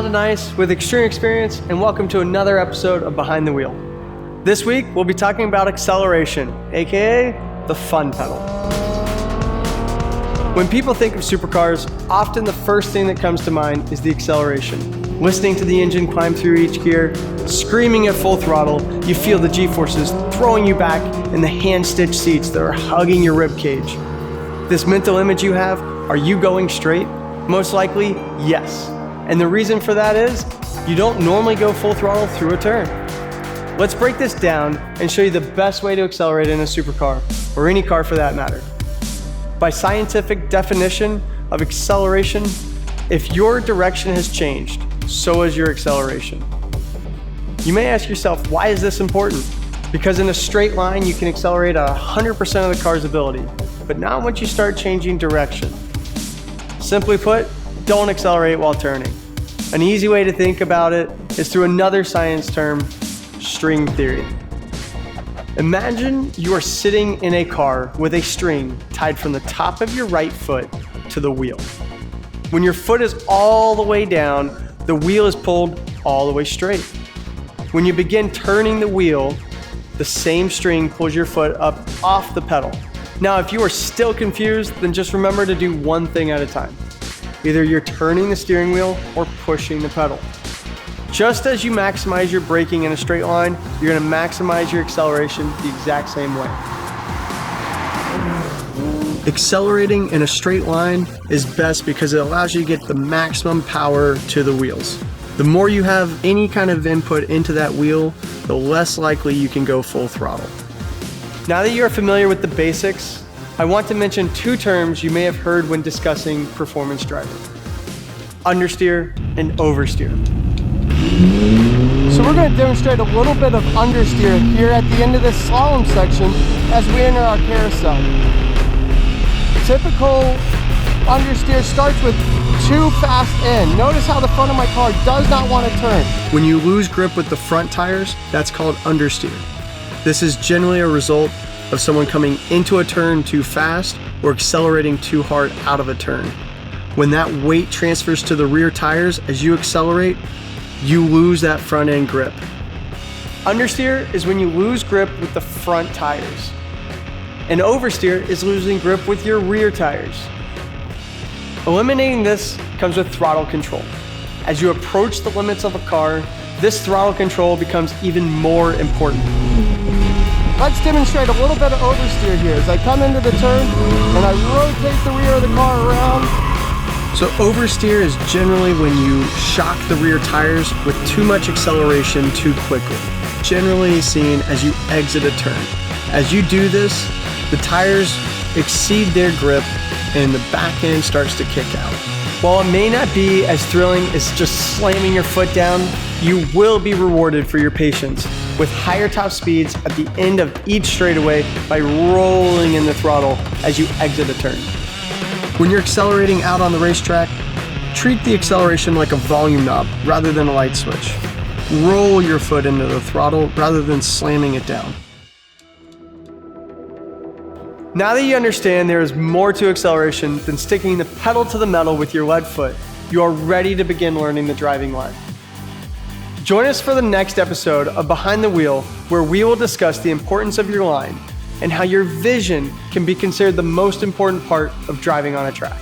London Ice with Xtreme Xperience, and welcome to another episode of Behind the Wheel. This week, we'll be talking about acceleration, aka the fun pedal. When people think of supercars, often the first thing that comes to mind is the acceleration. Listening to the engine climb through each gear, screaming at full throttle, you feel the G-forces throwing you back in the hand-stitched seats that are hugging your rib cage. This mental image you have, are you going straight? Most likely, yes. And the reason for that is, you don't normally go full throttle through a turn. Let's break this down and show you the best way to accelerate in a supercar, or any car for that matter. By scientific definition of acceleration, if your direction has changed, so has your acceleration. You may ask yourself, why is this important? Because in a straight line, you can accelerate at 100% of the car's ability, but not once you start changing direction. Simply put, don't accelerate while turning. An easy way to think about it is through another science term, string theory. Imagine you are sitting in a car with a string tied from the top of your right foot to the wheel. When your foot is all the way down, the wheel is pulled all the way straight. When you begin turning the wheel, the same string pulls your foot up off the pedal. Now, if you are still confused, then just remember to do one thing at a time. Either you're turning the steering wheel or pushing the pedal. Just as you maximize your braking in a straight line, you're going to maximize your acceleration the exact same way. Accelerating in a straight line is best because it allows you to get the maximum power to the wheels. The more you have any kind of input into that wheel, the less likely you can go full throttle. Now that you're familiar with the basics, I want to mention two terms you may have heard when discussing performance driving: understeer and oversteer. So we're going to demonstrate a little bit of understeer here at the end of this slalom section as we enter our carousel. Typical understeer starts with too fast in. Notice how the front of my car does not want to turn. When you lose grip with the front tires, that's called understeer. This is generally a result of someone coming into a turn too fast or accelerating too hard out of a turn. When that weight transfers to the rear tires as you accelerate, you lose that front end grip. Understeer is when you lose grip with the front tires. And oversteer is losing grip with your rear tires. Eliminating this comes with throttle control. As you approach the limits of a car, this throttle control becomes even more important. Let's demonstrate a little bit of oversteer here as I come into the turn and I rotate the rear of the car around. So oversteer is generally when you shock the rear tires with too much acceleration too quickly, generally seen as you exit a turn. As you do this, the tires exceed their grip and the back end starts to kick out. While it may not be as thrilling as just slamming your foot down, you will be rewarded for your patience with higher top speeds at the end of each straightaway by rolling in the throttle as you exit a turn. When you're accelerating out on the racetrack, treat the acceleration like a volume knob rather than a light switch. Roll your foot into the throttle rather than slamming it down. Now that you understand there is more to acceleration than sticking the pedal to the metal with your lead foot, you are ready to begin learning the driving line. Join us for the next episode of Behind the Wheel, where we will discuss the importance of your line and how your vision can be considered the most important part of driving on a track.